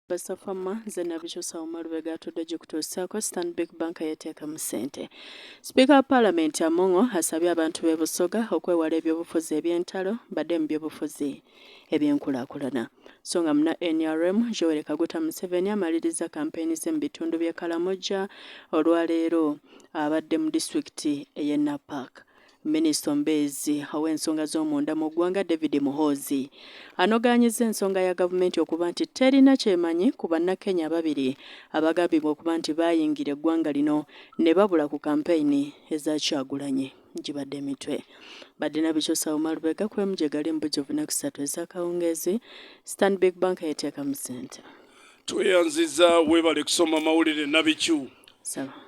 Basafama zena bikyusa omalubega atudde gikutuusaako Stanbic Bank yeteekamu ssente. Speaker wa Parliament Amongo asabye abantu b'e Busoga okwewala ebyobufuzi eby'entalo badde mu byobufuzi eby'enkulaakulana. So nga muna NRM Joel Kaguta Museveni amaliriza kampeyini ze mu bitundu by'e Karamoja olwaleero abadde mu disitulikiti ey'e Napark. Minisita Mbezi ow'ensonga z'omunda mu ggwanga David Muhoozi anogaanyiza ensonga ya gavumenti okuba nti terina kyemanyi ku bannakenya ababiri abagambibwa okuba nti baayingira eggwanga lino ne babula ku kampeyini eza Kyagulanyi gibadde emitwe. Badde na bikyusa Omalubega kwemu gye gali mu bujjuvu ne kusatu ez'akawungeezi Stanbic Bank yeteekamu ssente. Tweyanziza weebale kusoma mawulire nabikyu.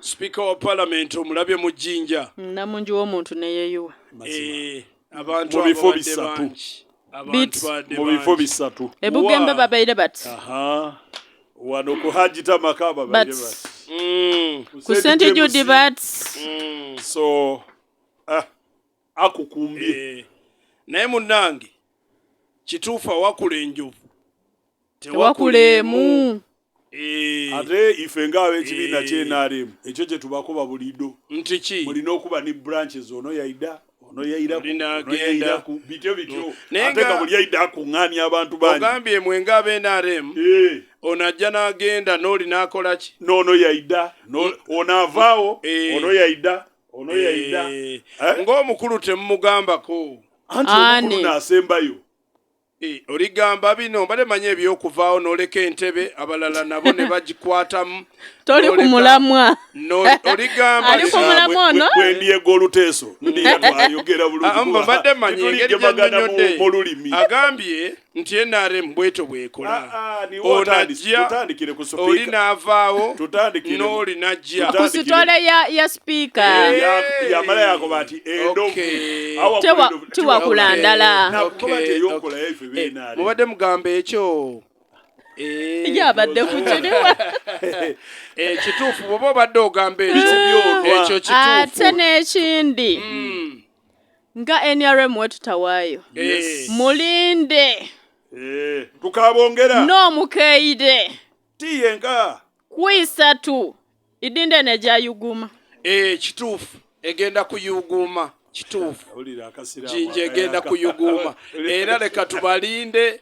Speaker wa Parliament omulabye mu jjinja. Namungi w'omuntu ne yeeyuwa. Abantu mu bifo bisatu. Mu bifo bisatu. Ebugembe babaire bati. Wano ku Hajita Makaba babaire bati. Ku St. Jude bati. So akukumbye. Naye munnange kituufu awakula enjovu tewakuleemu. Ate ife ngaawe ekibiina ky'NRM ekyo kye tubakoba bulido nti ki mulina okuba ne branches ono yaida agenda ku bityo ate nga buli yaida akuŋŋaanya abantu bangi ogambye mwenga ab'NRM ono ajja n'agenda n'oli n'akola ki n'ono yaida ono avaawo ono yaida ng'omukulu temumugambako anti omukulu n'asembayo. Oligamba bino mbale manye ebyokuvaawo n'oleka entebe abalala nabo ne bagikwatamu. Toli ku mulamwa. Oligamba ali ku mulamwa ono bwendiega oluteeso ndiga twayogera bulungi mbadde manye engeri gy'annyonnyodde agambye nti NRM bweto bwekola onajja oli n'avaawo n'oli najja ku sitole ya speaker yamala yakoba ati endovu tiwakulandala mubadde mugamba ekyo yabadde kukiriwa kituufu bw'oba obadde ogamba ekyo kituufu ate n'ekindi nga NRM wetutawaayo mulinde tukabongera n'omukeide tiyenga kwisatu idinde nejayuguma kituufu egenda kuyuguma kituufu jinja egenda kuyuguma era leka tubalinde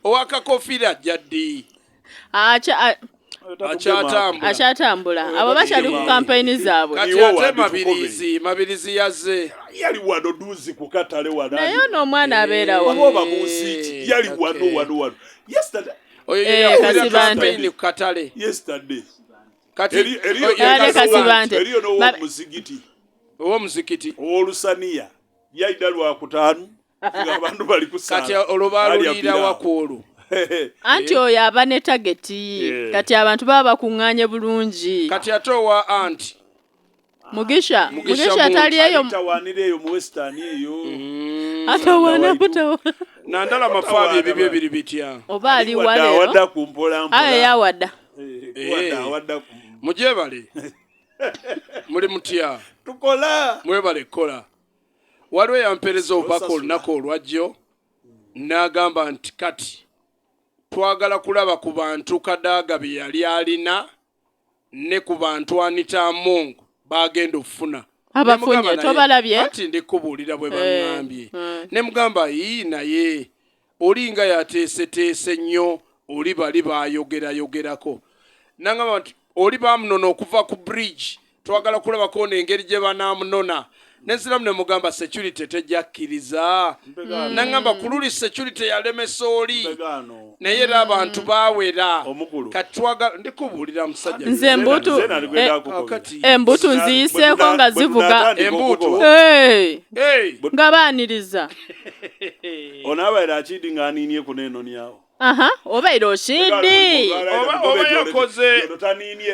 owakakofira ajja ddi akyatambula abo bakyali ku kampeyini zaabwe kati ate mabirizi yazze yali wano duzi ku katale wano naye n'omwana abeerawa oba musiki yali wano yesterday kampeyini ku katale yesterday kati eriyo n'owo muzigiti ow'omuzikiti ow'olusaniya yaida lwakutaano ng'abantu bali kusala kati olubaalulira wakwolwo anti oyo aba ne tageti kati abantu baba bakuŋŋaanye bulungi kati ate owa anti mugisha tali eyo tawanira eyo mu western eyo atawana butawa nandala mafaabi ebibyo biri bitya oba ali waleero wadda kumpola ayo yawadda mujebale muli mutya tukola mwebale kola waliwo yampereza obubaka olunaku olwajjo n'agamba nti kati twagala kulaba ku bantu Kadaaga bye yali alina ne ku bantu Anita Amongo bagenda okufuna abafunye tobalabye ati ndikubuulira bwe baŋŋambye ne mugamba naye olinga yateeseteese nnyo oli bali baayogerayogerako nangamba nti oli baamunona okuva ku bridge twagala kulabako n'engeri gye banaamunona nensiramu ne mugamba security tejjakkiriza nangamba ku luli security yalemesa oli naye era abantu baawera kati twagala ndikubuulira musajja nze embutu nziyiseeko nga zivuga embutu nga baaniriza onaabaire akidi ng'aniinye ku neenonyawo obaire oshindi oba yakoze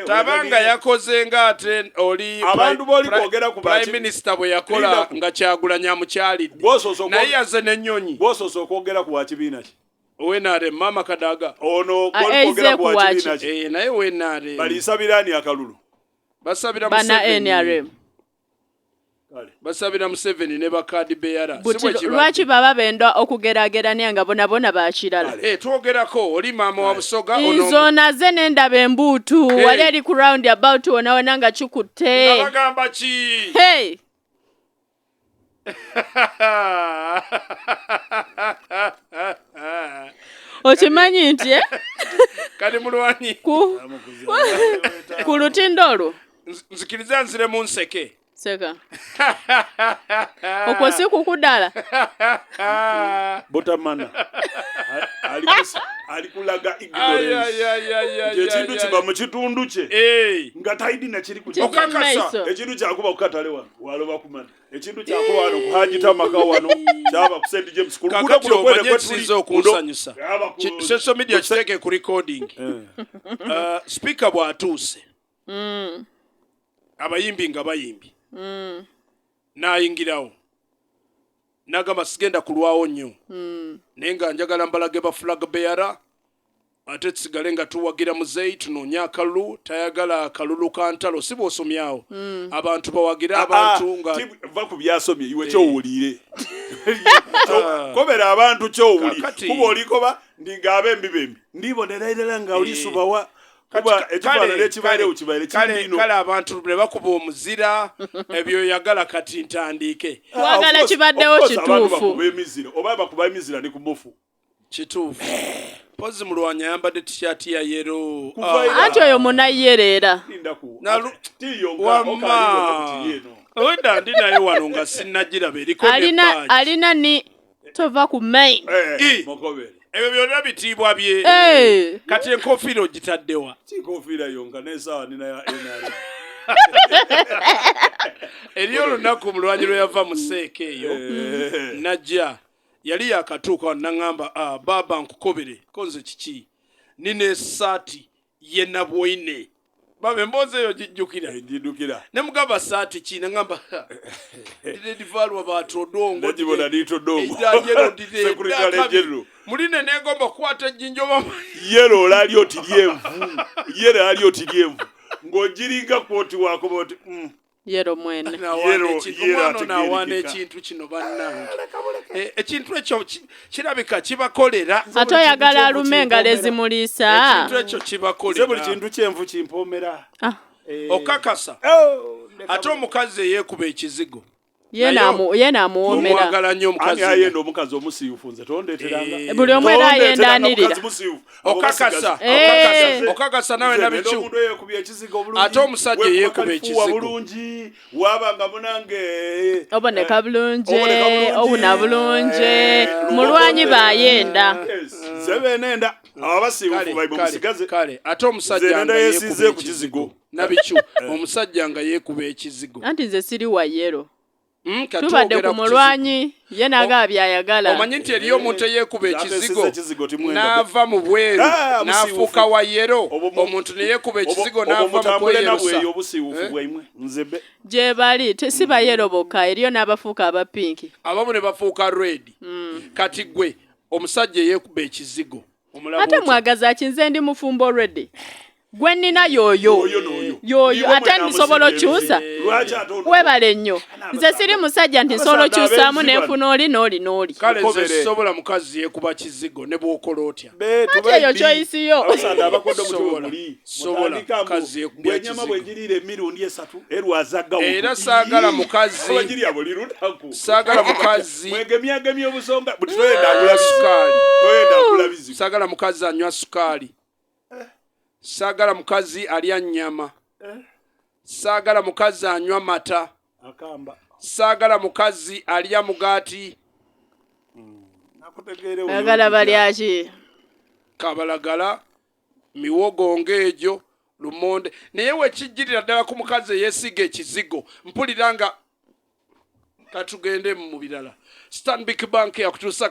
tabanga yakoze ng'ate oli abantu boli kwogera ku prime minister bwe yakola nga Kyagulanyi amukyalidde naye yaze n'ennyonyi bw'osoosa okwogera ku wakibiina ki wenare mama Kadaaga ono kwogera ku wakibiina ki naye wenare balisabirani akalulu basabira bana NRM basabira Museveni ne bakadi beyara lwaki baba benda okugeragerania nga bona bakirala twogerako oli maama wa Busoga izo naze nendaba embuutu wali eri ku round about wona nga kikutte bagamba ki okimanyi nti kali mulwanyi ku lutindo olwo nzikiriza nzire mu nseke seka okwo si kukudala botamana alikulaga ignorance ekintu kiba mu kitundu kye nga taidi na kiri kujja okakasa ekintu kyakuba kukatale wano waloba kumana ekintu kyakuba wano kuhajita maka wano kyaba ku St James kulu kuno kwene kwetuli okunsanyusa social media kiteke ku recording speaker bwatuuse abayimbi nga bayimbi nayingirawo nagamba sigenda kulwawo nnyo naye nga njagala mbalage ba flag bearer ate tusigale nga tuwagira muzeyi tunoonya akalulu tayagala akalulu ka ntalo si bw'osomyawo abantu bawagira abantu nga va ku byasomye iwe kyowulire kobera abantu kyowuli kuba olikoba ndingaaba embibembi ndibonera irala nga olisubawa kuba ekifaananyi ekibaire ukibaire kale abantu ne bakuba omuzira ebyo yagala kati ntandike wagala kibaddewo kituufu oba bakuba emizira ne ku mufu kituufu pozi mulwanya yambadde t-shirt ya yero ati oyo munayerera wenda ndi naye wano nga sinnagiraba eriko alina ni tova ku main ebyo byonna bitiibwa bye kati enkofiira ogitaddewa enkofiira yonka n'esaawa nina eri olunaku mulwanyi lwe yava mu seeka eyo najja yali yakatuuka naŋŋamba baba nkukobere konze kiki nina essaati ye nabwoine baba emboozi eyo gijjukira ne mugamba saati ki naŋŋamba ndidedivalwa batodongo muline negomba okukwata ejjinjo mama yero olali oti lyenvu ng'ogiringa kwoti wakoba oti yero mwene nawaana ekintu kino bannange ekintu ekyo kirabika kibakolera ate oyagala alume engalo ezimuliisa ekintu ekyo kibakolera buli kintu kyenvu kimpomera okakasa ate omukazi eyeekuba ekizigo ye naamuwoomera omwagala nnyo omukazi ayenda omukazi omusiyufu nze tondeeteranga buli omwe era ayendanirira okakasa nawe nabicu ate omusajja eyeekuba ekizigo bulungi wabanga munange oboneka bulungi obuna bulungi mulwanyi bayenda zebenenda abasiyufu bayimusigaze kale ate omusajja nga yeekuba ekizigo nabicu omusajja nga yeekuba ekizigo anti nze siri wa yero tubadde ku mulwanyi ye naga byayagala omanyi nti eriyo omuntu eyeekuba ekizigo n'ava mu bweru n'afuuka wa yero omuntu neyeekuba ekizigo n'ava mu kweyerusa gye bali si bayero bokka eriyo n'abafuuka aba pinki abamu ne bafuuka red kati gwe omusajja eyeekuba ekizigo ate mwagaza kinze ndi mufumbo already gwe nina yoyo ate ndisobola okyusa webale nnyo nze siri musajja nti nsobola okyusaamu nenfuna oli n'oli kale nze sisobola mukazi yeekuba kizigo ne bw'okola otya ate eyo kyoyisiyo sobola mukazi yeekuba ekizigo era saagala mukazi saagala mukazi anywa sukaali saagala mukazi alya nnyama saagala mukazi anywa mata saagala mukazi alya mugaati agala balyaki kabalagala miwogo ng'egyo lumonde naye wekijjirira ddala ku mukazi eyeesiga ekizigo mpulira nga katugende mu birala Stanbic Bank yakutuusa